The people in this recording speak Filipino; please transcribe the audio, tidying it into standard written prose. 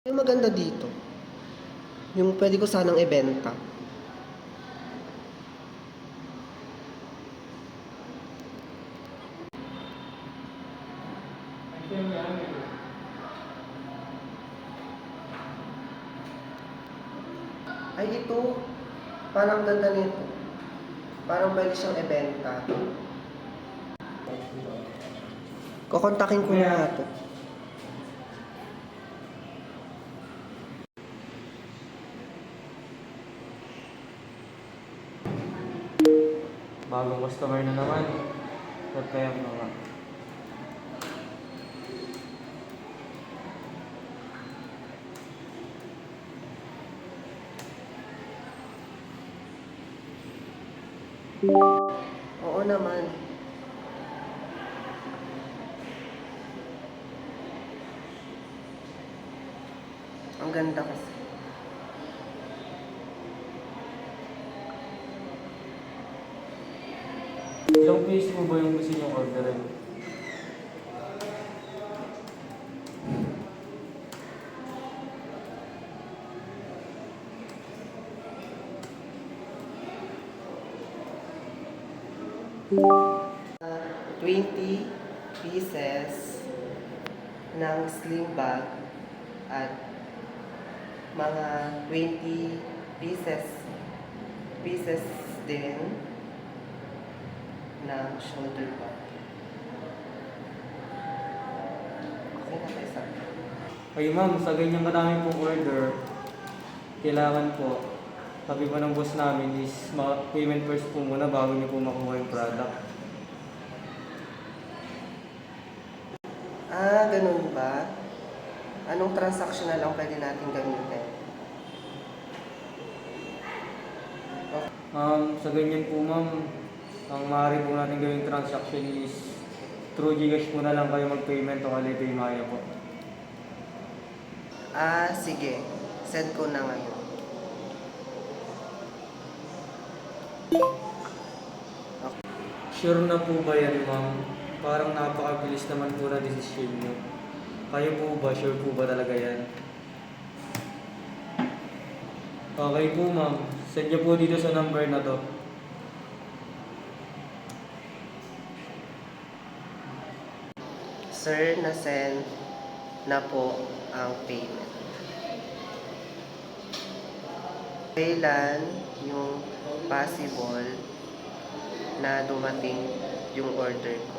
Yung maganda dito, yung pwede ko sanang ibenta. Ay, ito. Parang ganda nito. Parang pwede siyang ibenta. Kukontakin ko na ito. Bagong customer na naman. Ba't kaya mga? Oo naman. Ang ganda kasi. Ilang piece mo ba yung gusto niyong orderin? Uh, 20 pieces ng sling bag at mga 20 pieces din ng shoulder bag. Okay na kayo sa Ay ma'am, sa ganyan marami pong order, kailangan po, sabi po ng boss namin is payment first po muna bago niyo po makuha yung product. Ah, ganun ba? Anong transaction na lang pwede natin gamitin? Sa ganyan po ma'am, ang maaari po natin gawing transaction is through Gcash po na lang kayo mag-payment o Alipay Maya po. Ah, sige. Send ko na ngayon. Sure na po ba yan ma'am? Parang napakabilis naman po na desisyon niyo. Kayo po ba? Sure po ba talaga yan? Okay po ma'am. Send niyo po dito sa number na to. Sir, na-send na po ang payment. Kailan yung possible na dumating yung order ko?